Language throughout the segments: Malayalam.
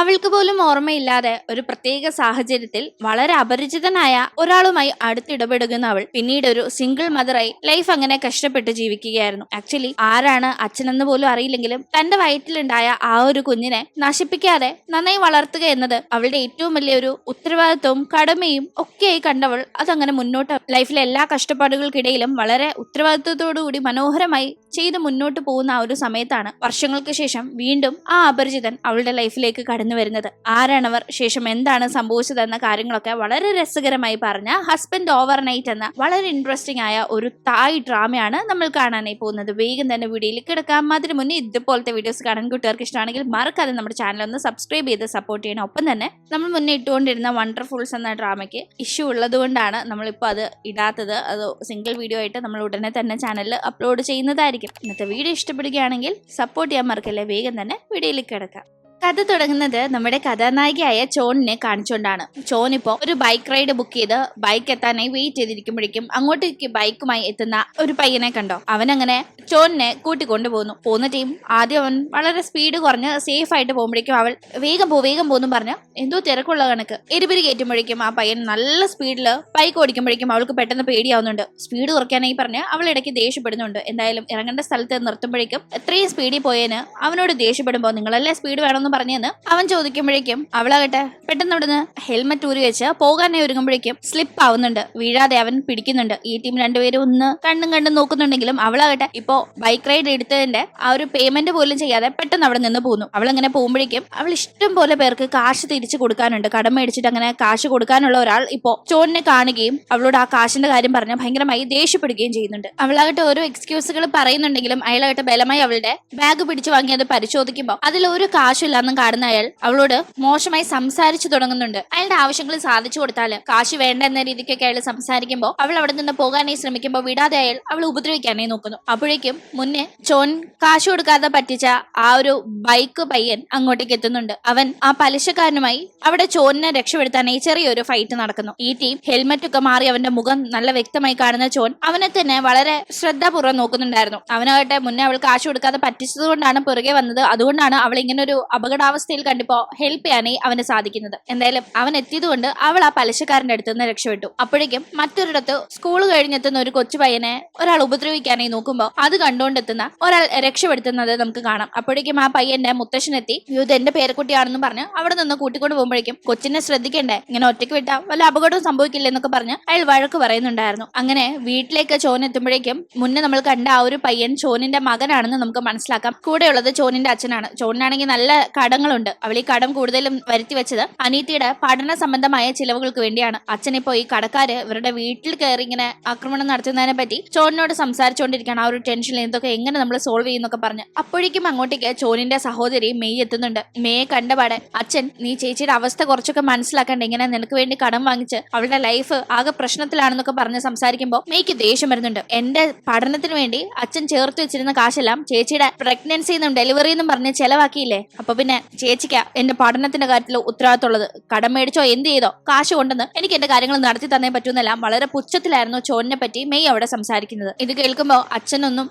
അവൾക്ക് പോലും ഓർമ്മയില്ലാതെ ഒരു പ്രത്യേക സാഹചര്യത്തിൽ വളരെ അപരിചിതനായ ഒരാളുമായി അടുത്തിടപെടുന്ന അവൾ പിന്നീട് ഒരു സിംഗിൾ മദറായി ലൈഫ് അങ്ങനെ കഷ്ടപ്പെട്ട് ജീവിക്കുകയായിരുന്നു. ആക്ച്വലി ആരാണ് അച്ഛനെന്ന് പോലും അറിയില്ലെങ്കിലും തന്റെ വയറ്റിലുണ്ടായ ആ ഒരു കുഞ്ഞിനെ നശിപ്പിക്കാതെ നന്നായി വളർത്തുക എന്നത് അവളുടെ ഏറ്റവും വലിയൊരു ഉത്തരവാദിത്വവും കടമയും ഒക്കെയായി കണ്ടവൾ അതങ്ങനെ മുന്നോട്ട് ലൈഫിലെ എല്ലാ കഷ്ടപ്പാടുകൾക്കിടയിലും വളരെ ഉത്തരവാദിത്വത്തോടുകൂടി മനോഹരമായി ചെയ്ത് മുന്നോട്ട് പോകുന്ന ആ ഒരു സമയത്താണ് വർഷങ്ങൾക്ക് ശേഷം വീണ്ടും ആ അപരിചിതൻ അവളുടെ ലൈഫിലേക്ക് കടന്നു വരുന്നത്. ആരാണവർ, ശേഷം എന്താണ് സംഭവിച്ചതെന്ന കാര്യങ്ങളൊക്കെ വളരെ രസകരമായി പറഞ്ഞ ഹസ്ബൻഡ് ഓവർനൈറ്റ് എന്ന വളരെ ഇൻട്രസ്റ്റിംഗ് ആയ ഒരു തായ് ഡ്രാമയാണ് നമ്മൾ കാണാനായി പോകുന്നത്. വേഗം തന്നെ വീഡിയോയിൽ കിടക്കാം. അതിന് മുന്നേ ഇതുപോലത്തെ വീഡിയോസ് കാണാൻ കൂട്ടുകാർക്ക് ഇഷ്ടമാണെങ്കിൽ മറക്കാതെ നമ്മുടെ ചാനൽ ഒന്ന് സബ്സ്ക്രൈബ് ചെയ്ത് സപ്പോർട്ട് ചെയ്യണം. ഒപ്പം തന്നെ നമ്മൾ മുന്നേ ഇട്ടുകൊണ്ടിരുന്ന വണ്ടർഫുൾസ് എന്ന ഡ്രാമയ്ക്ക് ഇഷ്യൂ ഉള്ളത് കൊണ്ടാണ് നമ്മളിപ്പോൾ അത് ഇടാത്തത്. അത് സിംഗിൾ വീഡിയോ ആയിട്ട് നമ്മൾ ഉടനെ തന്നെ ചാനലിൽ അപ്ലോഡ് ചെയ്യുന്നതായിരിക്കും. ഇന്നത്തെ വീഡിയോ ഇഷ്ടപ്പെടുകയാണെങ്കിൽ സപ്പോർട്ട് ചെയ്യാൻ മറക്കല്ലേ. വേഗം തന്നെ വീഡിയോയിലേക്ക് കിടക്കാം. കഥ തുടങ്ങുന്നത് നമ്മുടെ കഥാനായികയായ ചോണിനെ കാണിച്ചുകൊണ്ടാണ്. ചോൻ ഇപ്പോ ഒരു ബൈക്ക് റൈഡ് ബുക്ക് ചെയ്ത് ബൈക്ക് എത്താനായി വെയിറ്റ് ചെയ്തിരിക്കുമ്പോഴേക്കും അങ്ങോട്ടേക്ക് ബൈക്കുമായി എത്തുന്ന ഒരു പയ്യനെ കണ്ടോ. അവനങ്ങനെ ചോണിനെ കൂട്ടിക്കൊണ്ടുപോകുന്നു. പോകുന്ന ടീം ആദ്യം അവൻ വളരെ സ്പീഡ് കുറഞ്ഞ് സേഫ് ആയിട്ട് പോകുമ്പോഴേക്കും അവൾ വേഗം പോകുന്നു പറഞ്ഞ് എന്തോ തിരക്കുള്ള കണക്ക് എരിപിരി കയറ്റുമ്പോഴേക്കും ആ പയ്യൻ നല്ല സ്പീഡിൽ ബൈക്ക് ഓടിക്കുമ്പോഴേക്കും അവൾക്ക് പെട്ടെന്ന് പേടിയാവുന്നുണ്ട്. സ്പീഡ് കുറയ്ക്കാനായി പറഞ്ഞ് അവൾ ഇടയ്ക്ക് ദേഷ്യപ്പെടുന്നുണ്ട്. എന്തായാലും ഇറങ്ങേണ്ട സ്ഥലത്ത് നിർത്തുമ്പോഴേക്കും എത്രയും സ്പീഡിൽ പോയതിന് അവനോട് ദേഷ്യപ്പെടുമ്പോൾ നിങ്ങളല്ലേ സ്പീഡ് വേണമെന്ന് പറഞ്ഞെന്ന് അവൻ ചോദിക്കുമ്പോഴേക്കും അവളാകട്ടെ പെട്ടെന്ന് അവിടുന്ന് ഹെൽമെറ്റ് ഊരി വെച്ച് പോകാനായി ഒരുങ്ങുമ്പോഴേക്കും സ്ലിപ്പ് ആവുന്നുണ്ട്. വീഴാതെ അവൻ പിടിക്കുന്നുണ്ട്. ഈ ടീം രണ്ടുപേരും ഒന്ന് കണ്ടും നോക്കുന്നുണ്ടെങ്കിലും അവളാകട്ടെ ഇപ്പോ ബൈക്ക് റൈഡ് എടുത്തതിന്റെ ആ ഒരു പേയ്മെന്റ് പോലും ചെയ്യാതെ പെട്ടെന്ന് അവിടെ നിന്ന് പോകുന്നു. അവളങ്ങനെ പോകുമ്പോഴേക്കും അവൾ ഇഷ്ടം പോലെ പേർക്ക് കാശ് തിരിച്ചു കൊടുക്കാനുണ്ട്. കടം മേടിച്ചിട്ട് അങ്ങനെ കാശ് കൊടുക്കാനുള്ള ഒരാൾ ഇപ്പോ ചോണിനെ കാണുകയും അവളോട് ആ കാശിന്റെ കാര്യം പറഞ്ഞ് ഭയങ്കരമായി ദേഷ്യപ്പെടുകയും ചെയ്യുന്നുണ്ട്. അവളാകട്ടെ ഓരോ എക്സ്ക്യൂസുകൾ പറയുന്നുണ്ടെങ്കിലും അയാളാകട്ടെ ബലമായി അവളുടെ ബാഗ് പിടിച്ചു വാങ്ങി അത് പരിശോധിക്കുമ്പോൾ അതിൽ ഒരു കാശില്ല കാണുന്ന അയാൾ അവളോട് മോശമായി സംസാരിച്ചു തുടങ്ങുന്നുണ്ട്. അയാളുടെ ആവശ്യങ്ങൾ സാധിച്ചു കൊടുത്താൽ കാശ് വേണ്ട എന്ന രീതിക്കൊക്കെ അയാൾ സംസാരിക്കുമ്പോൾ അവൾ അവിടെ നിന്ന് പോകാനായി ശ്രമിക്കുമ്പോൾ വിടാതെ അയാൾ അവൾ ഉപദ്രവിക്കാനായി നോക്കുന്നു. അപ്പോഴേക്കും മുന്നേ ചോൻ കാശ് കൊടുക്കാതെ പറ്റിച്ച ആ ഒരു ബൈക്ക് പയ്യൻ അങ്ങോട്ടേക്ക് എത്തുന്നുണ്ട്. അവൻ ആ പലിശക്കാരനുമായി അവിടെ ചോനിനെ രക്ഷപ്പെടുത്താനായി ചെറിയൊരു ഫൈറ്റ് നടക്കുന്നു. ഈ ടീം ഹെൽമെറ്റ് ഒക്കെ മാറി അവന്റെ മുഖം നല്ല വ്യക്തമായി കാണുന്ന ചോൻ അവനെ തന്നെ വളരെ ശ്രദ്ധാപൂർവ്വം നോക്കുന്നുണ്ടായിരുന്നു. അവനാകട്ടെ മുന്നേ അവൾ കാശ് കൊടുക്കാതെ പറ്റിച്ചത് കൊണ്ടാണ് പുറകെ വന്നത്. അതുകൊണ്ടാണ് അവൾ ഇങ്ങനെ ഒരു അപകടാവസ്ഥയിൽ കണ്ടിപ്പോ ഹെൽപ്പ് ചെയ്യാനായി അവന് സാധിക്കുന്നത്. എന്തായാലും അവൻ എത്തിയതുകൊണ്ട് അവൾ ആ പലിശക്കാരന്റെ അടുത്ത് നിന്ന് രക്ഷപ്പെട്ടു. അപ്പോഴേക്കും മറ്റൊരിടത്ത് സ്കൂൾ കഴിഞ്ഞെത്തുന്ന ഒരു കൊച്ചു പയ്യനെ ഒരാൾ ഉപദ്രവിക്കാനായി നോക്കുമ്പോൾ അത് കണ്ടുകൊണ്ടെത്തുന്ന ഒരാൾ രക്ഷപ്പെടുത്തുന്നത് നമുക്ക് കാണാം. അപ്പോഴേക്കും ആ പയ്യന്റെ മുത്തശ്ശനെത്തി ഇത് എന്റെ പേരക്കുട്ടിയാണെന്ന് പറഞ്ഞ് അവിടെ നിന്ന് കൂട്ടിക്കൊണ്ട് പോകുമ്പോഴേക്കും കൊച്ചിനെ ശ്രദ്ധിക്കണ്ടേ, ഇങ്ങനെ ഒറ്റയ്ക്ക് വിട്ടാ വല്ല അപകടവും സംഭവിക്കില്ല എന്നൊക്കെ പറഞ്ഞ് അയാൾ വഴക്ക് പറയുന്നുണ്ടായിരുന്നു. അങ്ങനെ വീട്ടിലേക്ക് ചോൻ എത്തുമ്പോഴേക്കും മുന്നേ നമ്മൾ കണ്ട ആ ഒരു പയ്യൻ ചോനിന്റെ മകനാണെന്ന് നമുക്ക് മനസ്സിലാക്കാം. കൂടെയുള്ളത് ചോനിന്റെ അച്ഛനാണ്. ചോനിനാണെങ്കിൽ നല്ല കടങ്ങളുണ്ട്. അവൾ ഈ കടം കൂടുതലും വരുത്തി വെച്ചത് അനീതിയുടെ പഠന സംബന്ധമായ ചിലവുകൾക്ക് വേണ്ടിയാണ്. അച്ഛനിപ്പോ ഈ കടക്കാര് ഇവരുടെ വീട്ടിൽ കയറി ഇങ്ങനെ ആക്രമണം നടത്തുന്നതിനെ പറ്റി ചോനിനോട് സംസാരിച്ചുകൊണ്ടിരിക്കുകയാണ്. ആ ഒരു ടെൻഷനിൽ എന്തൊക്കെ എങ്ങനെ നമ്മൾ സോൾവ് ചെയ്യുന്നൊക്കെ പറഞ്ഞ് അപ്പോഴേക്കും അങ്ങോട്ടേക്ക് ചോനിന്റെ സഹോദരി മെയ് എത്തുന്നുണ്ട്. മെയ്യെ കണ്ടപാടെ അച്ഛൻ നീ ചേച്ചിയുടെ അവസ്ഥ കുറച്ചൊക്കെ മനസ്സിലാക്കണ്ട, ഇങ്ങനെ നിനക്ക് വേണ്ടി കടം വാങ്ങിച്ച് അവളുടെ ലൈഫ് ആകെ പ്രശ്നത്തിലാണെന്നൊക്കെ പറഞ്ഞ് സംസാരിക്കുമ്പോൾ മെയ്ക്ക് ദേഷ്യം വരുന്നുണ്ട്. എന്റെ പഠനത്തിന് വേണ്ടി അച്ഛൻ ചേർത്ത് വെച്ചിരുന്ന കാശെല്ലാം ചേച്ചിയുടെ പ്രഗ്നൻസിന്നും ഡെലിവറിന്നും പറഞ്ഞ് ചെലവാക്കിയില്ലേ, അപ്പൊ പിന്നെ ചേച്ചിക്ക എന്റെ പഠനത്തിന്റെ കാര്യത്തിൽ ഉത്തരവാദിത്തമുള്ളത്. കടം മേടിച്ചോ എന്ത് ചെയ്തോ കാശ് കൊണ്ടെന്ന് എനിക്ക് എന്റെ കാര്യങ്ങൾ നടത്തി തന്നേ പറ്റൂന്നെല്ലാം വളരെ പുച്ഛത്തിലായിരുന്നു ചോനിനെ പറ്റി മെയ് അവിടെ സംസാരിക്കുന്നത്. ഇത് കേൾക്കുമ്പോ അച്ഛനൊന്നും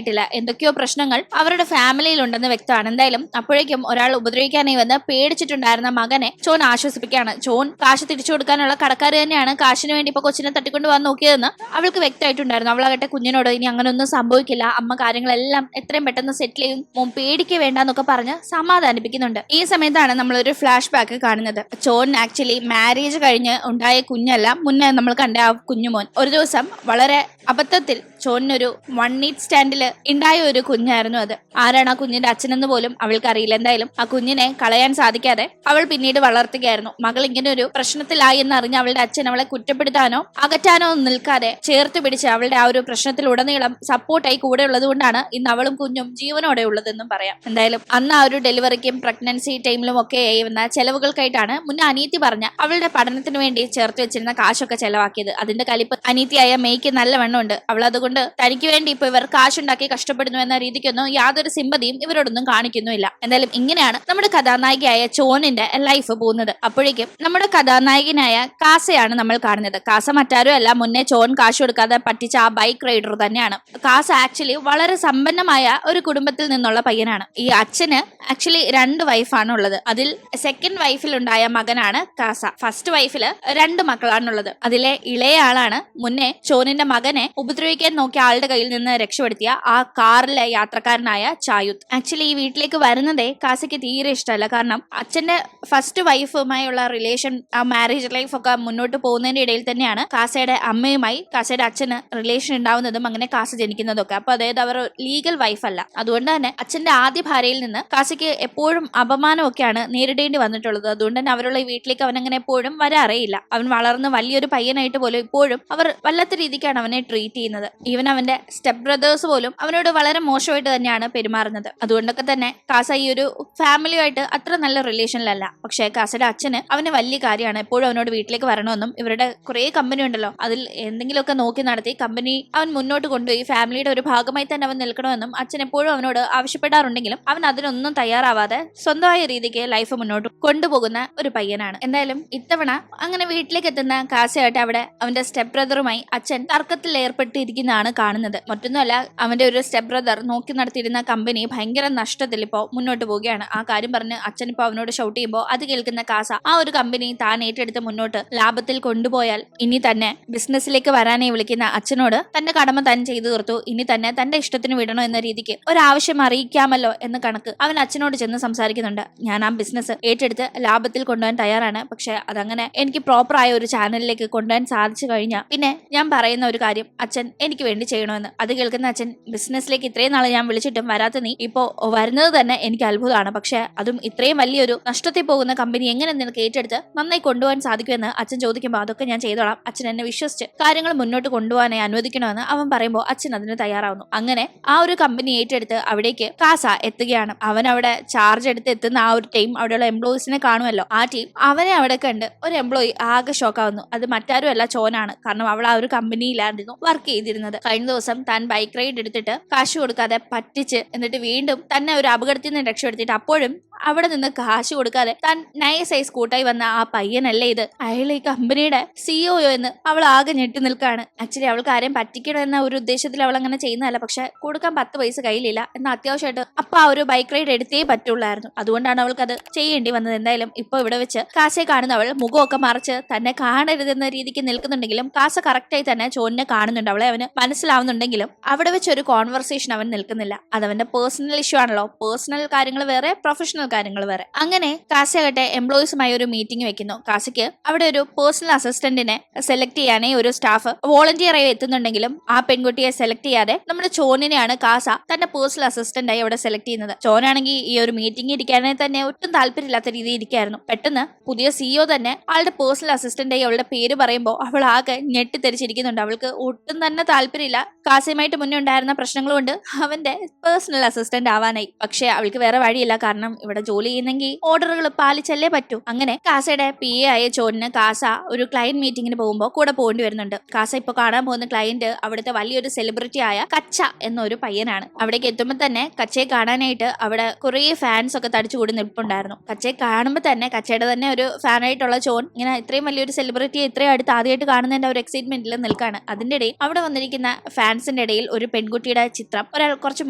ില്ല എന്തൊക്കെയോ പ്രശ്നങ്ങൾ അവരുടെ ഫാമിലിയിൽ ഉണ്ടെന്ന് വ്യക്തമാണ്. എന്തായാലും അപ്പോഴേക്കും ഒരാൾ ഉപദ്രവിക്കാനായി വന്ന് പേടിച്ചിട്ടുണ്ടായിരുന്ന മകനെ ചോൻ ആശ്വസിപ്പിക്കുകയാണ്. ചോൻ കാശ് തിരിച്ചു കൊടുക്കാനുള്ള കടക്കാർ തന്നെയാണ് കാശിന് വേണ്ടി ഇപ്പൊ കൊച്ചിനെ തട്ടിക്കൊണ്ട് വന്ന് നോക്കിയതെന്ന് അവൾക്ക് വ്യക്തമായിട്ടുണ്ടായിരുന്നു. അവളാകട്ടെ കുഞ്ഞിനോട് ഇനി അങ്ങനൊന്നും സംഭവിക്കില്ല, അമ്മ കാര്യങ്ങളെല്ലാം എത്രയും പെട്ടെന്ന് സെറ്റിൽ ചെയ്യും, പേടിക്ക് വേണ്ടെന്നൊക്കെ പറഞ്ഞ് സമാധാനിപ്പിക്കുന്നുണ്ട്. ഈ സമയത്താണ് നമ്മളൊരു ഫ്ലാഷ് ബാക്ക് കാണുന്നത്. ചോൻ ആക്ച്വലി മാരേജ് കഴിഞ്ഞ് ഉണ്ടായ കുഞ്ഞല്ല, മുന്നേ നമ്മൾ കണ്ട ആ കുഞ്ഞുമോൻ ഒരു ദിവസം വളരെ അബദ്ധത്തിൽ ചോനൊരു വൺ നൈറ്റ് സ്റ്റാൻഡിൽ ഉണ്ടായ ഒരു കുഞ്ഞായിരുന്നു അത്. ആരാണ് ആ കുഞ്ഞിന്റെ അച്ഛനെന്ന് പോലും അവൾക്ക് അറിയില്ല. എന്തായാലും ആ കുഞ്ഞിനെ കളയാൻ സാധിക്കാതെ അവൾ പിന്നീട് വളർത്തുകയായിരുന്നു. മകൾ ഇങ്ങനെ ഒരു പ്രശ്നത്തിലായി എന്നറിഞ്ഞ് അവളുടെ അച്ഛൻ അവളെ കുറ്റപ്പെടുത്താനോ അകറ്റാനോ നിൽക്കാതെ ചേർത്ത് പിടിച്ച് അവളുടെ ആ ഒരു പ്രശ്നത്തിലുടനീളം സപ്പോർട്ടായി കൂടെ ഉള്ളത് കൊണ്ടാണ് ഇന്ന് അവളും കുഞ്ഞും ജീവനോടെ ഉള്ളതെന്നും പറയാം. എന്തായാലും അന്ന് ആ ഒരു ഡെലിവറിക്കും പ്രഗ്നൻസി ടൈമിലും ഒക്കെ വന്ന ചെലവുകൾക്കായിട്ടാണ് മുന്നേ അനീതി പറഞ്ഞ അവളുടെ പഠനത്തിന് വേണ്ടി ചേർത്ത് വെച്ചിരുന്ന കാശൊക്കെ ചെലവാക്കിയത്. അതിന്റെ കലിപ്പ് അനീതിയായ മെയ്ക്ക് നല്ല വണ്ണമുണ്ട്. അവൾ അതുകൊണ്ട് അതുകൊണ്ട് തനിക്ക് വേണ്ടി ഇപ്പൊ ഇവർ കാശുണ്ടാക്കി കഷ്ടപ്പെടുന്നു എന്ന രീതിക്കൊന്നും യാതൊരു സിമ്പതിയും ഇവരോടൊന്നും കാണിക്കുന്നുമില്ല. എന്തായാലും ഇങ്ങനെയാണ് നമ്മുടെ കഥാനായികയായ ചോനിന്റെ ലൈഫ് പോകുന്നത്. അപ്പോഴേക്കും നമ്മുടെ കഥാനായകനായ കാസയാണ് നമ്മൾ കാണുന്നത്. കാസ മറ്റാരും അല്ല, മുന്നേ ചോൻ കാശ് കൊടുക്കാതെ പറ്റിച്ച ആ ബൈക്ക് റൈഡർ തന്നെയാണ്. കാസ ആക്ച്വലി വളരെ സമ്പന്നമായ ഒരു കുടുംബത്തിൽ നിന്നുള്ള പയ്യനാണ്. ഈ അച്ഛന് ആക്ച്വലി 2 വൈഫാണ് ഉള്ളത്. അതിൽ സെക്കൻഡ് വൈഫിൽ ഉണ്ടായ മകനാണ് കാസ. ഫസ്റ്റ് വൈഫില് 2 മക്കളാണുള്ളത്. അതിലെ ഇളയ ആളാണ് മുന്നേ ചോനിന്റെ മകനെ ഉപദ്രവിക്കാൻ നോക്കിയ ആളുടെ കയ്യിൽ നിന്ന് രക്ഷപ്പെടുത്തിയ ആ കാറിലെ യാത്രക്കാരനായ ചായുത്. ആക്ച്വലി ഈ വീട്ടിലേക്ക് വരുന്നതേ കാസയ്ക്ക് തീരെ ഇഷ്ടമല്ല. കാരണം അച്ഛന്റെ ഫസ്റ്റ് വൈഫുമായുള്ള റിലേഷൻ, ആ മാരേജ് ലൈഫ് ഒക്കെ മുന്നോട്ട് പോകുന്നതിന്റെ ഇടയിൽ തന്നെയാണ് കാസയുടെ അമ്മയുമായി കാസയുടെ അച്ഛന് റിലേഷൻ ഉണ്ടാവുന്നതും അങ്ങനെ കാസ ജനിക്കുന്നതൊക്കെ. അപ്പൊ അതായത് അവർ ലീഗൽ വൈഫ് അല്ല. അതുകൊണ്ട് തന്നെ അച്ഛന്റെ ആദ്യ ഭാര്യയിൽ നിന്ന് കാസയ്ക്ക് എപ്പോഴും അപമാനമൊക്കെയാണ് നേരിടേണ്ടി വന്നിട്ടുള്ളത്. അതുകൊണ്ട് തന്നെ അവരുള്ള ഈ വീട്ടിലേക്ക് അവൻ അങ്ങനെ എപ്പോഴും വരാറേയില്ല. അവൻ വളർന്ന് വലിയൊരു പയ്യനായിട്ട് പോലും ഇപ്പോഴും അവർ വല്ലാത്ത രീതിക്കാണ് അവനെ ട്രീറ്റ് ചെയ്യുന്നത്. ഈവൻ അവന്റെ സ്റ്റെപ്പ് ബ്രദേഴ്സ് പോലും അവനോട് വളരെ മോശമായിട്ട് തന്നെയാണ് പെരുമാറുന്നത്. അതുകൊണ്ടൊക്കെ തന്നെ കാസ ഈ ഒരു ഫാമിലിയുമായിട്ട് അത്ര നല്ല റിലേഷനിലല്ല. പക്ഷേ കാസയുടെ അച്ഛന് അവന് വലിയ കാര്യമാണ്. എപ്പോഴും അവനോട് വീട്ടിലേക്ക് വരണമെന്നും ഇവരുടെ കുറെ കമ്പനി ഉണ്ടല്ലോ അതിൽ എന്തെങ്കിലുമൊക്കെ നോക്കി നടത്തി കമ്പനി അവൻ മുന്നോട്ട് കൊണ്ടുപോയി ഫാമിലിയുടെ ഒരു ഭാഗമായി തന്നെ അവൻ നിൽക്കണമെന്നും അച്ഛൻ എപ്പോഴും അവനോട് ആവശ്യപ്പെടാറുണ്ടെങ്കിലും അവൻ അതിനൊന്നും തയ്യാറാവാതെ സ്വന്തമായ രീതിക്ക് ലൈഫ് മുന്നോട്ട് കൊണ്ടുപോകുന്ന ഒരു പയ്യനാണ്. എന്തായാലും ഇത്തവണ അങ്ങനെ വീട്ടിലേക്ക് എത്തുന്ന കാസയായിട്ട് അവിടെ അവന്റെ സ്റ്റെപ്പ് ബ്രദറുമായി അച്ഛൻ തർക്കത്തിൽ ഏർപ്പെട്ടിരിക്കുന്നതാണ് കാണുന്നത്. മറ്റൊന്നുമല്ല, അവന്റെ ഒരു സ്റ്റെപ്പ് ബ്രദർ നോക്കി നടത്തിയിരുന്ന കമ്പനി ഭയങ്കര നഷ്ടത്തിൽ ഇപ്പോ മുന്നോട്ട് പോവുകയാണ്. ആ കാര്യം പറഞ്ഞ് അച്ഛൻ ഇപ്പൊ അവനോട് ഷൗട്ട് ചെയ്യുമ്പോൾ അത് കേൾക്കുന്ന കാസ ആ ഒരു കമ്പനി താൻ ഏറ്റെടുത്ത് മുന്നോട്ട് ലാഭത്തിൽ കൊണ്ടുപോയാൽ ഇനി തന്നെ ബിസിനസ്സിലേക്ക് വരാനേ വിളിക്കുന്ന അച്ഛനോട് തന്റെ കടമ താൻ ചെയ്തു തീർത്തു, ഇനി തന്നെ തന്റെ ഇഷ്ടത്തിന് വിടണോ എന്ന രീതിക്ക് ഒരാവശ്യം അറിയിക്കാമല്ലോ എന്ന കണക്ക് അവൻ അച്ഛനോട് ചെന്ന് സംസാരിക്കുന്നുണ്ട്. ഞാൻ ആ ബിസിനസ് ഏറ്റെടുത്ത് ലാഭത്തിൽ കൊണ്ടുപോകാൻ തയ്യാറാണ്. പക്ഷെ അതങ്ങനെ എനിക്ക് പ്രോപ്പർ ആയ ഒരു ചാനലിലേക്ക് കൊണ്ടുപോകാൻ സാധിച്ചു കഴിഞ്ഞാൽ പിന്നെ ഞാൻ പറയുന്ന ഒരു കാര്യം അച്ഛൻ എനിക്ക് വേണ്ടി ചെയ്യണമെന്ന്. അത് കേൾക്കുന്ന അച്ഛൻ, ബിസിനസ്സിലേക്ക് ഇത്രയും നാളെ ഞാൻ വിളിച്ചിട്ടും വരാത്ത നീ ഇപ്പോ വരുന്നത് തന്നെ എനിക്ക് അത്ഭുതമാണ്. പക്ഷെ അതും ഇത്രയും വലിയൊരു നഷ്ടത്തിൽ പോകുന്ന കമ്പനി എങ്ങനെ നിനക്ക് ഏറ്റെടുത്ത് നന്നായി കൊണ്ടുപോകാൻ സാധിക്കുമെന്ന് അച്ഛൻ ചോദിക്കുമ്പോൾ അതൊക്കെ ഞാൻ ചെയ്തോളാം, അച്ഛൻ എന്നെ വിശ്വസിച്ച് കാര്യങ്ങൾ മുന്നോട്ട് കൊണ്ടുപോകാനായി അനുവദിക്കണമെന്ന് അവൻ പറയുമ്പോൾ അച്ഛൻ അതിന് തയ്യാറാവുന്നു. അങ്ങനെ ആ ഒരു കമ്പനി ഏറ്റെടുത്ത് അവിടേക്ക് കാസ എത്തുകയാണ്. അവൻ അവിടെ ചാർജ് എടുത്ത് എത്തുന്ന ആ ഒരു ടീം, അവിടെയുള്ള എംപ്ലോയീസിനെ കാണുമല്ലോ, ആ ടീം അവനെ അവിടെ കണ്ട് ഒരു എംപ്ലോയി ആകെ ഷോക്കാവുന്നു. അത് മറ്റാരും അല്ല, ചോനാണ്. കാരണം അവൾ ആ ഒരു കമ്പനിയിലായിരുന്നു വർക്ക് ചെയ്തിരുന്നത്. കഴിഞ്ഞ ദിവസം താൻ ബൈക്ക് റൈഡ് എടുത്തിട്ട് കാശ് കൊടുക്കാതെ പറ്റിച്ച് എന്നിട്ട് വീണ്ടും തന്നെ ഒരു അപകടത്തിൽ നിന്ന് രക്ഷപ്പെടുത്തിയിട്ട് അപ്പോഴും അവിടെ നിന്ന് കാശ് കൊടുക്കാതെ താൻ നൈസായി സ്കൂട്ടായി വന്ന ആ പയ്യനല്ലേ ഇത്, അയാൾ ഈ കമ്പനിയുടെ സിഇഒ എന്ന് അവൾ ആകെ ഞെട്ടി നിൽക്കാണ്. ആക്ച്വലി അവൾക്ക് ആരെയും പറ്റിക്കണം എന്ന ഒരു ഉദ്ദേശത്തിൽ അവൾ അങ്ങനെ ചെയ്യുന്നതല്ല. പക്ഷെ കൊടുക്കാൻ 10 പൈസ കയ്യിലില്ല. എന്നാൽ അത്യാവശ്യമായിട്ട് അപ്പൊ ആ ഒരു ബൈക്ക് റൈഡ് എടുത്തേ പറ്റുള്ളായിരുന്നു. അതുകൊണ്ടാണ് അവൾക്ക് അത് ചെയ്യേണ്ടി വന്നത്. എന്തായാലും ഇപ്പൊ ഇവിടെ വെച്ച് കാസയെ കാണുന്നവൾ മുഖമൊക്കെ മറിച്ച് തന്നെ കാണരുതെന്ന രീതിക്ക് നിൽക്കുന്നുണ്ടെങ്കിലും കാസ കറക്റ്റായി തന്നെ ചോനിനെ കാണുന്നുണ്ട്. അവളെ അവന് മനസ്സിലാവുന്നുണ്ടെങ്കിലും അവിടെ വെച്ച് ഒരു കോൺവെർസേഷൻ അവൻ നിൽക്കുന്നില്ല. അതവന്റെ പേഴ്സണൽ ഇഷ്യൂ ആണല്ലോ. പേഴ്സണൽ കാര്യങ്ങൾ വേറെ, പ്രൊഫഷണൽ കാര്യങ്ങൾ വേറെ. അങ്ങനെ കാസയാകട്ടെ എംപ്ലോയീസുമായി ഒരു മീറ്റിംഗ് വെക്കുന്നു. കാസയ്ക്ക് അവിടെ ഒരു പേഴ്സണൽ അസിസ്റ്റന്റിനെ സെലക്ട് ചെയ്യാനേ ഒരു സ്റ്റാഫ് വോളണ്ടിയർ ആയി എത്തുന്നുണ്ടെങ്കിലും ആ പെൺകുട്ടിയെ സെലക്ട് ചെയ്യാതെ നമ്മുടെ ചോനിനെയാണ് കാസ തന്റെ പേഴ്സണൽ അസിസ്റ്റന്റ് ആയി അവിടെ സെലക്ട് ചെയ്യുന്നത്. ചോനാണെങ്കിൽ ഈ ഒരു മീറ്റിംഗ് ഇരിക്കാനായി തന്നെ ഒട്ടും താല്പര്യമില്ലാത്ത രീതിയിൽ ഇരിക്കായിരുന്നു. പെട്ടെന്ന് പുതിയ സിഇഒ തന്നെ ആളുടെ പേഴ്സണൽ അസിസ്റ്റന്റ് ആയി അവളുടെ പേര് പറയുമ്പോൾ അവൾ ആകെ ഞെട്ടിത്തെറിച്ചിരിക്കുന്നുണ്ട്. അവൾക്ക് ഒട്ടും തന്നെ താല്പര്യമില്ല കാസയുമായിട്ട് മുന്നേ ഉണ്ടായിരുന്ന പ്രശ്നങ്ങൾ കൊണ്ട് അവന്റെ പേഴ്സണൽ അസിസ്റ്റന്റ് ആവാനായി. പക്ഷെ അവൾക്ക് വേറെ വഴിയില്ല. കാരണം ഇവിടെ ജോലി ചെയ്യുന്നെങ്കിൽ ഓർഡറുകൾ പാലിച്ചല്ലേ പറ്റൂ. അങ്ങനെ കാസയുടെ PA ആയ ചോനിന് കാസ ഒരു ക്ലയന്റ് മീറ്റിംഗിന് പോകുമ്പോൾ കൂടെ പോകേണ്ടി വരുന്നുണ്ട്. കാസ ഇപ്പൊ കാണാൻ പോകുന്ന ക്ലയന്റ് അവിടുത്തെ വലിയൊരു സെലിബ്രിറ്റി ആയ കച്ച എന്നൊരു പയ്യനാണ്. അവിടേക്ക് എത്തുമ്പോൾ തന്നെ കച്ചയെ കാണാനായിട്ട് അവിടെ കുറെ ഫാൻസ് ഒക്കെ തടിച്ചുകൂടി നിൽപ്പുണ്ടായിരുന്നു. കച്ചയെ കാണുമ്പോൾ തന്നെ കച്ചയുടെ തന്നെ ഒരു ഫാനായിട്ടുള്ള ചോൻ ഇങ്ങനെ ഇത്രയും വലിയൊരു സെലിബ്രിറ്റിയെ ഇത്രയും അടുത്ത് ആദ്യമായിട്ട് കാണുന്നതിന്റെ ഒരു എക്സൈറ്റ്മെന്റിൽ നിൽക്കാണ്. അതിന്റെ ഇടയിൽ അവിടെ വന്നിരിക്കുന്ന ഫാൻസിന്റെ ഇടയിൽ ഒരു പെൺകുട്ടിയുടെ ചിത്രം ഒരാൾ കുറച്ച്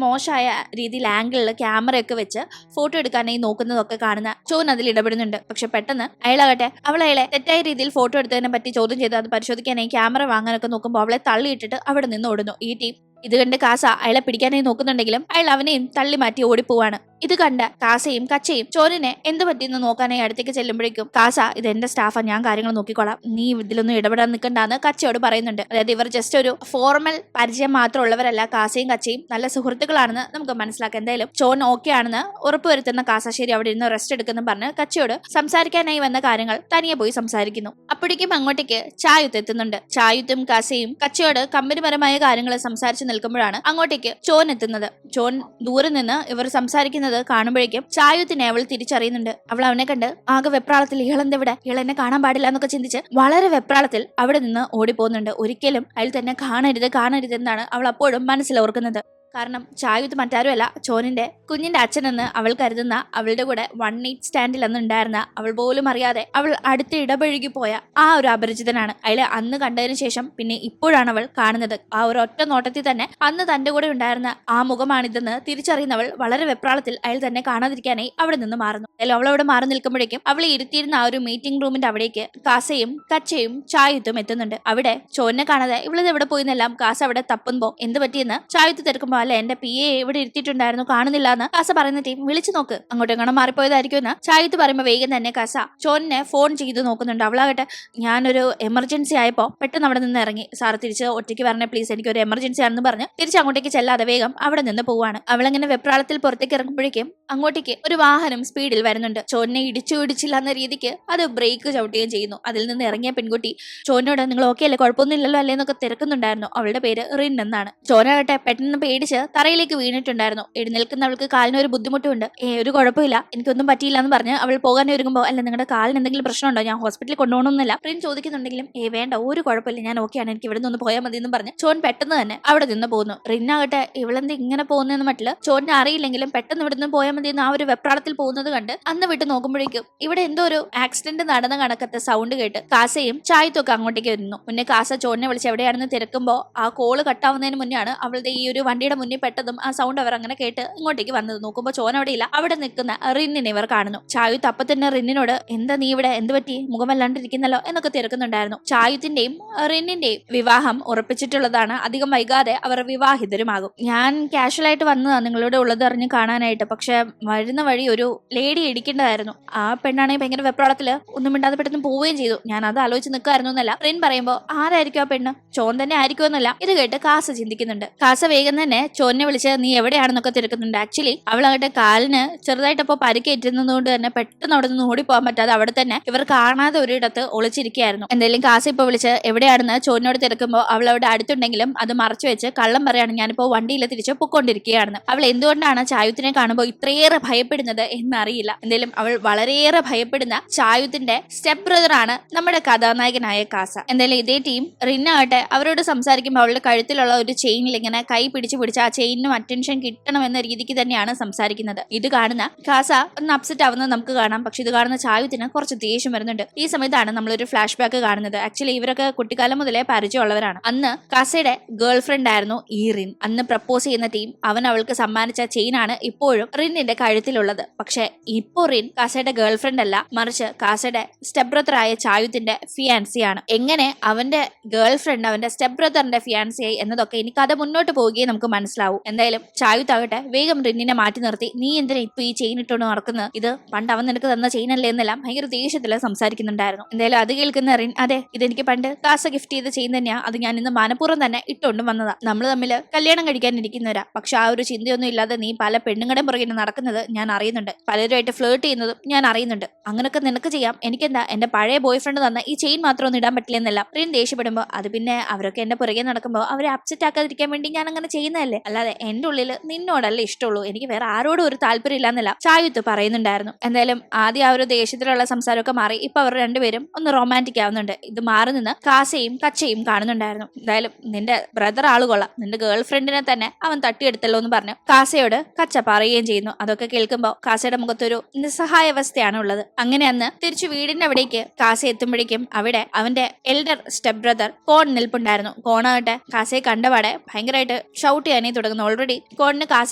മോശമായ രീതിയിൽ ആംഗിളിൽ ക്യാമറയൊക്കെ വെച്ച് ഫോട്ടോ എടുക്കാനായി നോക്കുന്നതൊക്കെ കാണുന്ന ചോൻ അതിൽ ഇടപെടുന്നുണ്ട്. പക്ഷെ പെട്ടെന്ന് അയാളാകട്ടെ അവളെ തെറ്റായ രീതിയിൽ ഫോട്ടോ എടുത്തതിനെ പറ്റി ചോദ്യം ചെയ്ത് അത് പരിശോധിക്കാനായി ക്യാമറ വാങ്ങാനൊക്കെ നോക്കുമ്പോൾ അവളെ തള്ളിയിട്ടിട്ട് അവിടെ നിന്ന് ഓടുന്നു ഈ ടീം. ഇത് കണ്ട് കാസ അയാളെ പിടിക്കാനായി നോക്കുന്നുണ്ടെങ്കിലും അയാൾ അവനെയും തള്ളി മാറ്റി ഓടിപ്പോവാണ്. ഇത് കണ്ട കാസയും കച്ചയും ചോനിനെ എന്ത് പറ്റിയെന്ന് നോക്കാനായി അടുത്തേക്ക് ചെല്ലുമ്പോഴേക്കും കാസ, ഇത് എന്റെ സ്റ്റാഫാ, ഞാൻ കാര്യങ്ങൾ നോക്കിക്കോളാം, നീ ഇതിലൊന്നും ഇടപെടാൻ നിൽക്കണ്ടെന്ന് കച്ചയോട് പറയുന്നുണ്ട്. അതായത് ഇവർ ജസ്റ്റ് ഒരു ഫോർമൽ പരിചയം മാത്രമുള്ളവരല്ല. കാസയും കച്ചയും നല്ല സുഹൃത്തുക്കളാണെന്ന് നമുക്ക് മനസ്സിലാക്കാം. എന്തായാലും ചോൻ ഓക്കെ ആണെന്ന് ഉറപ്പുവരുത്തുന്ന കാസ ശരി അവിടെ ഇരുന്ന് റെസ്റ്റ് എടുക്കുന്നു പറഞ്ഞ് കച്ചയോട് സംസാരിക്കാനായി വന്ന കാര്യങ്ങൾ തനിയെ പോയി സംസാരിക്കുന്നു. അപ്പോഴേക്കും അങ്ങോട്ടേക്ക് ചായുത്ത് എത്തുന്നുണ്ട്. ചായുത്തും കാസയും കച്ചയോട് കമ്പനിപരമായ കാര്യങ്ങൾ സംസാരിച്ച് നിൽക്കുമ്പോഴാണ് അങ്ങോട്ടേക്ക് ചോൻ എത്തുന്നത്. ചോൻ ദൂരെ നിന്ന് ഇവർ സംസാരിക്കുന്ന നിൽക്കുന്നത് കാണുമ്പോഴേക്കും ചായുത്തിനെ അവൾ തിരിച്ചറിയുന്നുണ്ട്. അവൾ അവനെ കണ്ട് ആകെ വെപ്രാളത്തിൽ ഇളന്തെവിടെ ഇളെന്നെ കാണാൻ പാടില്ല എന്നൊക്കെ ചിന്തിച്ച് വളരെ വെപ്രാളത്തിൽ അവിടെ നിന്ന് ഓടിപ്പോകുന്നുണ്ട്. ഒരിക്കലും അയാൾ തന്നെ കാണരുത് എന്നാണ് അവൾ അപ്പോഴും മനസ്സിലോർക്കുന്നത്. കാരണം ചായുത്ത് മറ്റാരുമല്ല, ചോനിന്റെ കുഞ്ഞിന്റെ അച്ഛനെന്ന് അവൾ കരുതുന്ന അവളുടെ കൂടെ 1 നൈറ്റ് സ്റ്റാൻഡിൽ അന്ന് ഉണ്ടായിരുന്ന, അവൾ പോലും അറിയാതെ അവൾ അടുത്ത് ഇടപഴകി പോയ ആ ഒരു അപരിചിതനാണ്. അയാളെ അന്ന് കണ്ടതിന് ശേഷം പിന്നെ ഇപ്പോഴാണ് അവൾ കാണുന്നത്. ആ ഒരു ഒറ്റ നോട്ടത്തിൽ തന്നെ അന്ന് തന്റെ കൂടെ ഉണ്ടായിരുന്ന ആ മുഖമാണിതെന്ന് തിരിച്ചറിയുന്നവൾ വളരെ വെപ്രാളത്തിൽ അയാൾ തന്നെ കാണാതിരിക്കാനായി അവിടെ നിന്ന് മാറുന്നു. അവൾ അവിടെ മാറി നിൽക്കുമ്പോഴേക്കും അവളെ ഇരുത്തിയിരുന്ന ആ ഒരു മീറ്റിംഗ് റൂമിന്റെ അവിടേക്ക് കാസയും കച്ചയും ചായുത്തും എത്തുന്നുണ്ട്. അവിടെ ചോനെ കാണാതെ ഇവളിത് എവിടെ പോയിന്നെല്ലാം കാസ അവിടെ തപ്പുമ്പോ എന്ത് പറ്റിയെന്ന് ചായുത്ത് തിരക്കുമ്പോ, അല്ല എന്റെ PA ഇവിടെ ഇരുത്തിയിട്ടുണ്ടായിരുന്നു, കാണുന്നില്ല എന്ന് കാസ പറയുന്ന ടീം വിളിച്ചു നോക്ക്, അങ്ങോട്ടും കാണാൻ മാറിപ്പോയതായിരിക്കും എന്ന് ചായുത്ത് പറയുമ്പോ വേഗം തന്നെ കാസ ചോനെ ഫോൺ ചെയ്ത് നോക്കുന്നുണ്ട്. അവളാകട്ടെ ഞാനൊരു എമർജൻസി ആയപ്പോ പെട്ടെന്ന് അവിടെ നിന്ന് ഇറങ്ങി, സാർ തിരിച്ച് ഒറ്റയ്ക്ക് പറഞ്ഞ പ്ലീസ്, എനിക്ക് ഒരു എമർജൻസി ആണെന്ന് പറഞ്ഞ് തിരിച്ച് അങ്ങോട്ടേക്ക് ചെല്ലാതെ വേഗം അവിടെ നിന്ന് പോവാണ്. അവളങ്ങനെ വെപ്രാളത്തിൽ പുറത്തേക്ക് ഇറങ്ങുമ്പോഴേക്കും അങ്ങോട്ടേക്ക് ഒരു വാഹനം സ്പീഡിൽ വരുന്നുണ്ട്. ചോനെ ഇടിച്ചില്ല എന്ന രീതിക്ക് അത് ബ്രേക്ക് ചവിട്ടുകയും ചെയ്യുന്നു. അതിൽ നിന്ന് ഇറങ്ങിയ പെൺകുട്ടി ചോനോട് നിങ്ങൾ ഓക്കെ അല്ലേ, കുഴപ്പമൊന്നുമില്ലല്ലോ അല്ലേ എന്നൊക്കെ തിരക്കുന്നുണ്ടായിരുന്നു. അവളുടെ പേര് റിൻ എന്നാണ്. ചോനാകട്ടെ പെട്ടെന്ന് പേടിച്ച് തറയിലേക്ക് വീണിട്ടുണ്ടായിരുന്നു. എഴുന്നേൽക്കുന്നവൾക്ക് കാലിന് ഒരു ബുദ്ധിമുട്ടുണ്ട്. ഒരു കുഴപ്പമില്ല, എനിക്കൊന്നും പറ്റിയില്ല എന്ന് പറഞ്ഞ് അവൾ പോകാൻ ഒരുങ്ങുമ്പോൾ, അല്ല നിങ്ങളുടെ കാലിന് എന്തെങ്കിലും പ്രശ്നമുണ്ടോ, ഞാൻ ഹോസ്പിറ്റലിൽ കൊണ്ടുപോകണമെന്നില്ല റിൻ ചോദിക്കുന്നുണ്ടെങ്കിലും വേണ്ട ഒരു കുഴപ്പമില്ല, ഞാൻ ഓക്കെയാണ്, എനിക്ക് ഇവിടെ നിന്ന് പോയാൽ മതി എന്ന് പറഞ്ഞ് ചോൻ പെട്ടെന്ന് തന്നെ അവിടെ നിന്ന് പോകുന്നു. റിന്നാകട്ടെ ഇവളെന്ത് ഇങ്ങനെ പോകുന്നതെന്ന് മറ്റില് ചോനെ അറിയില്ലെങ്കിലും പെട്ടെന്ന് ഇവിടെ നിന്ന് പോയാൽ മതി എന്ന് ആ ഒരു വെപ്രാളത്തിൽ പോകുന്നത് കണ്ട് അന്ന് വിട്ട് നോക്കുമ്പോഴേക്കും ഇവിടെ എന്തോ ഒരു ആക്സിഡന്റ് നടന്ന കണക്കത്തെ സൗണ്ട് കേട്ട് കാസയും ചായത്തും ഒക്കെ അങ്ങോട്ടേക്ക് വരുന്നു. മുന്നേ കാസ ചോനെ വിളിച്ച് എവിടെയാണെന്ന് തിരക്കുമ്പോൾ ആ കോള് കട്ടാവുന്നതിന് മുന്നെയാണ് അവളുടെ ഈ ഒരു വണ്ടിയുടെ മുന്നിൽ പെട്ടതും ആ സൗണ്ട് അവർ അങ്ങനെ കേട്ട് ഇങ്ങോട്ടേക്ക് വന്നത്. നോക്കുമ്പോൾ ചോൻ അവിടെ ഇല്ല. അവിടെ നിൽക്കുന്ന റിന്നിനെ ഇവർ കാണുന്നു. ചായുത്ത് അപ്പൊ തന്നെ റിന്നിനോട് എന്താ നീ ഇവിടെ, എന്ത് പറ്റി, മുഖമല്ലാണ്ടിരിക്കുന്നല്ലോ എന്നൊക്കെ തിരക്കുന്നുണ്ടായിരുന്നു. ചായുത്തിന്റെയും റിന്നിന്റെയും വിവാഹം ഉറപ്പിച്ചിട്ടുള്ളതാണ്. അധികം വൈകാതെ അവർ വിവാഹിതരുമാകും. ഞാൻ കാഷ്വൽ ആയിട്ട് വന്നതാണ് നിങ്ങളുടെ ഉള്ളത് അറിഞ്ഞ് കാണാനായിട്ട്, പക്ഷെ വരുന്ന വഴി ഒരു ലേഡി ഇടിക്കേണ്ടതായിരുന്നു. ആ പെണ്ണാണെങ്കിൽ ഭയങ്കര വെപ്രാളത്തില് ഒന്നും മിണ്ടാതെ പെട്ടെന്ന് പോവുകയും ചെയ്തു. ഞാൻ അത് ആലോചിച്ച് നിൽക്കായിരുന്നു എന്നല്ല റിൻ പറയുമ്പോ, ആരായിരിക്കും ആ പെണ്ണ്, ചോൻ തന്നെ ആയിരിക്കുമെന്നല്ല. ഇത് കേട്ട് കാസ ചിന്തിക്കുന്നുണ്ട്. കാസ വേഗം തന്നെ ചോനെ വിളിച്ച് നീ എവിടെയാണെന്നൊക്കെ തിരക്കുന്നുണ്ട്. ആക്ച്വലി അവളാകട്ടെ കാലിന് ചെറുതായിട്ടപ്പോ പരിക്കേറ്റുന്നതുകൊണ്ട് തന്നെ പെട്ടെന്ന് അവിടെ നിന്ന് ഓടിപ്പോകാൻ പറ്റാതെ അവിടെ തന്നെ ഇവർ കാണാതെ ഒരിടത്ത് ഒളിച്ചിരിക്കുകയായിരുന്നു. എന്തായാലും കാസ ഇപ്പൊ വിളിച്ച് എവിടെയാണെന്ന് ചോനോട് തിരക്കുമ്പോൾ അവൾ അവിടെ അടുത്തുണ്ടെങ്കിലും അത് മറച്ചു വെച്ച് കള്ളം പറയാണ്, ഞാനിപ്പോ വണ്ടിയിൽ തിരിച്ച് പൊക്കോണ്ടിരിക്കുകയാണെന്ന്. അവൾ എന്തുകൊണ്ടാണ് ചായുത്തിനെ കാണുമ്പോൾ ഇത്രയേറെ ഭയപ്പെടുന്നത് എന്നറിയില്ല. എന്തായാലും അവൾ വളരെയേറെ ഭയപ്പെടുന്ന ചായുത്തിന്റെ സ്റ്റെപ്പ് ബ്രദർ ആണ് നമ്മുടെ കഥാനായകനായ കാസ. എന്തായാലും ഇതേ ടീം റിന്നാകട്ടെ അവരോട് സംസാരിക്കുമ്പോൾ അവളുടെ കഴുത്തിലുള്ള ഒരു ചെയിനിൽ ഇങ്ങനെ കൈ പിടിച്ച് ആ ചെയിനും അറ്റൻഷൻ കിട്ടണം എന്ന രീതിക്ക് തന്നെയാണ് സംസാരിക്കുന്നത്. ഇത് കാണുന്ന കാസ ഒന്ന് അപ്സെറ്റ് ആവുന്നത് നമുക്ക് കാണാം. പക്ഷെ ഇത് കാണുന്ന ചായുത്തിന് കുറച്ച് ദേഷ്യം വരുന്നുണ്ട്. ഈ സമയത്താണ് നമ്മളൊരു ഫ്ലാഷ് ബാക്ക് കാണുന്നത്. ആക്ച്വലി ഇവരൊക്കെ കുട്ടിക്കാലം മുതലേ പരിചയമുള്ളവരാണ്. അന്ന് കാസയുടെ ഗേൾ ഫ്രണ്ട് ആയിരുന്നു ഈ റിൻ. അന്ന് പ്രപ്പോസ് ചെയ്യുന്ന ടീം അവൻ അവൾക്ക് സമ്മാനിച്ച ചെയിനാണ് ഇപ്പോഴും റിന്നിന്റെ കഴുത്തിലുള്ളത്. പക്ഷെ ഇപ്പോ റിൻ കാസയുടെ ഗേൾ ഫ്രണ്ട് അല്ല, മറിച്ച് കാസയുടെ സ്റ്റെപ്പ് ബ്രദർ ആയ ചായുത്തിന്റെ ഫിയാൻസിയാണ്. എങ്ങനെ അവന്റെ ഗേൾ ഫ്രണ്ട് അവന്റെ സ്റ്റെപ്പ് ബ്രദറിന്റെ ഫിയാൻസിയായി എന്നതൊക്കെ ഇനി കഥ മുന്നോട്ട് പോവുകയും നമുക്ക് മനസ്സിലാവും. എന്തായാലും ചായുത്താകട്ടെ വേഗം റിന്നിനെ മാറ്റി നിർത്തി, നീ എന്തിനാ ഇപ്പൊ ഈ ചെയിൻ ഇട്ടോണ്ട് നടക്കുന്നത്, ഇത് പണ്ട് അവൻ നിനക്ക് തന്ന ചെയിൻ അല്ലേ എന്നെല്ലാം ഭയങ്കര ദേഷ്യത്തില് സംസാരിക്കുന്നുണ്ടായിരുന്നു. എന്തായാലും അത് കേൾക്കുന്ന റിൻ, അതെ ഇതെനിക്ക് പണ്ട് കാസ ഗിഫ്റ്റ് ചെയ്ത ചെയിൻ തന്നെയാ, അത് ഞാൻ ഇന്ന് മനഃപൂർവ്വം തന്നെ ഇട്ടോണ്ടും വന്നതാ. നമ്മൾ തമ്മില് കല്യാണം കഴിക്കാനിരിക്കുന്നവരാ, പക്ഷെ ആ ഒരു ചിന്തയൊന്നും ഇല്ലാതെ നീ പല പെണ്ണുങ്ങളുടെയും പുറകെ നടക്കുന്നത് ഞാൻ അറിയുന്നുണ്ട്, പലരുമായിട്ട് ഫ്ലേർട്ട് ചെയ്യുന്നതും ഞാൻ അറിയുന്നുണ്ട്. അങ്ങനൊക്കെ നിനക്ക് ചെയ്യാം, എനിക്കെന്താ എന്റെ പഴയ ബോയ് ഫ്രണ്ട് തന്ന ഈ ചെയിൻ മാത്രം ഒന്നും ഇടാൻ പറ്റില്ല എന്നെല്ലാം റിൻ ദേഷ്യപ്പെടുമ്പോ, അത് പിന്നെ അവരൊക്കെ എന്റെ പുറകെ നടക്കുമ്പോൾ അവരെ അപ്സെറ്റ് ആക്കാതിരിക്കാൻ വേണ്ടി ഞാൻ അങ്ങനെ ചെയ്യുന്നതല്ലേ, അല്ലാതെ എന്റെ ഉള്ളിൽ നിന്നോടല്ലേ ഇഷ്ടമുള്ളൂ, എനിക്ക് വേറെ ആരോടും ഒരു താല്പര്യം ഇല്ലാന്നല്ല ചായുത്ത് പറയുന്നുണ്ടായിരുന്നു. എന്തായാലും ആദ്യം ആ ഒരു ദേഷ്യത്തിലുള്ള സംസാരമൊക്കെ മാറി ഇപ്പൊ അവർ രണ്ടുപേരും ഒന്ന് റൊമാൻറ്റിക് ആവുന്നുണ്ട്. ഇത് മാറി നിന്ന് കാസയും കച്ചയും കാണുന്നുണ്ടായിരുന്നു. എന്തായാലും നിന്റെ ബ്രദർ ആളുകൊള്ളാം, നിന്റെ ഗേൾ ഫ്രണ്ടിനെ തന്നെ അവൻ തട്ടിയെടുത്തല്ലോ എന്ന് പറഞ്ഞു കാസയോട് കച്ച പറയുകയും ചെയ്യുന്നു. അതൊക്കെ കേൾക്കുമ്പോൾ കാസയുടെ മുഖത്തൊരു നിസ്സഹായാവസ്ഥയാണ് ഉള്ളത്. അങ്ങനെ അന്ന് തിരിച്ചു വീടിന്റെ അവിടേക്ക് കാസ എത്തുമ്പോഴേക്കും അവിടെ അവന്റെ എൽഡർ സ്റ്റെപ്പ് ബ്രദർ കോൺ നിൽപ്പുണ്ടായിരുന്നു. കോണാകട്ടെ കാസയെ കണ്ടപാടെ ഭയങ്കരമായിട്ട് ഷൗട്ട് ചെയ്യാനേ തുടങ്ങുന്നു. ഓൾറെഡി കോണിന് കാസ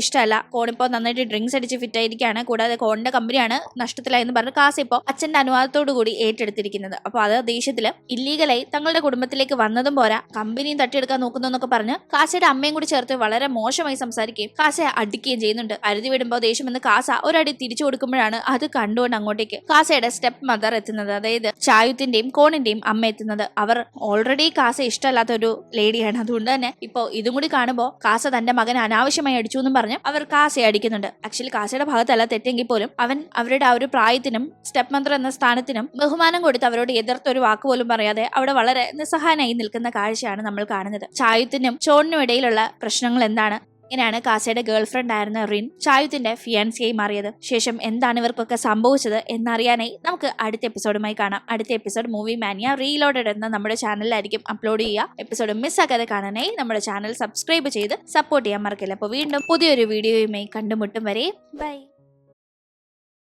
ഇഷ്ടമല്ല, കോണിപ്പോ നന്നായിട്ട് ഡ്രിങ്ക്സ് അടിച്ച് ഫിറ്റ് ആയിരിക്കുകയാണ്. കൂടാതെ കോണിന്റെ കമ്പനിയാണ് നഷ്ടത്തിലായെന്ന് പറഞ്ഞ് കാസ ഇപ്പോ അച്ഛന്റെ അനുവാദത്തോടു കൂടി ഏറ്റെടുത്തിരിക്കുന്നത്. അപ്പൊ അത് ദേഷ്യത്തില് ഇല്ലീഗലായി തങ്ങളുടെ കുടുംബത്തിലേക്ക് വന്നതും പോരാ കമ്പനിയും തട്ടിയെടുക്കാൻ നോക്കുന്നു എന്നൊക്കെ പറഞ്ഞ് കാസയുടെ അമ്മയും കൂടി ചേർത്ത് വളരെ മോശമായി സംസാരിക്കുകയും കാസയെ അടിക്കുകയും ചെയ്യുന്നുണ്ട്. അരുതി വിടുമ്പോൾ ദേഷ്യം എന്ന് കാസ ഒരടി തിരിച്ചു കൊടുക്കുമ്പോഴാണ് അത് കണ്ടുകൊണ്ട് അങ്ങോട്ടേക്ക് കാസയുടെ സ്റ്റെപ്പ് മദർ എത്തുന്നത്. അതായത് ചായുത്തിന്റെയും കോണിന്റെയും അമ്മ എത്തുന്നത്. അവർ ഓൾറെഡി കാസ ഇഷ്ടമല്ലാത്ത ഒരു ലേഡിയാണ്. അതുകൊണ്ട് തന്നെ ഇപ്പോ ഇതും കൂടി കാണുമ്പോൾ കാസ തന്റെ മകനെ അനാവശ്യമായി അടിച്ചു എന്നും പറഞ്ഞ് അവർ കാസയെ അടിക്കുന്നുണ്ട്. ആക്ച്വലി കാസയുടെ ഭാഗത്തല്ല തെറ്റെങ്കിൽ പോലും അവൻ അവരുടെ ആ ഒരു പ്രായത്തിനും സ്റ്റെപ്പ് മദർ എന്ന സ്ഥാനത്തിനും ബഹുമാനം കൊടുത്ത് അവരോട് എതിർത്തൊരു വാക്ക് പോലും പറയാതെ അവിടെ വളരെ നിസ്സഹായനായി നിൽക്കുന്ന കാഴ്ചയാണ് നമ്മൾ കാണുന്നത്. ചായുത്തിനും ചോണിനും ഇടയിലുള്ള പ്രശ്നങ്ങൾ എന്താണ്, ഇങ്ങനെയാണ് കാസയുടെ ഗേൾ ഫ്രണ്ട് ആയിരുന്ന റിൻ ഷായുത്തിന്റെ ഫിയാൻസിയായി മാറിയത്. ശേഷം എന്താണ് ഇവർക്കൊക്കെ സംഭവിച്ചത് എന്നറിയാനായി നമുക്ക് അടുത്ത എപ്പിസോഡുമായി കാണാം. അടുത്ത എപ്പിസോഡ് മൂവി മാനിയ റീലോഡഡ് എന്ന നമ്മുടെ ചാനലിലായിരിക്കും അപ്ലോഡ് ചെയ്യുക. എപ്പിസോഡ് മിസ്സാക്കാതെ കാണാനായി നമ്മുടെ ചാനൽ സബ്സ്ക്രൈബ് ചെയ്ത് സപ്പോർട്ട് ചെയ്യാൻ മറക്കില്ല. അപ്പോൾ വീണ്ടും പുതിയൊരു വീഡിയോയുമായി കണ്ടുമുട്ടും വരെ ബൈ.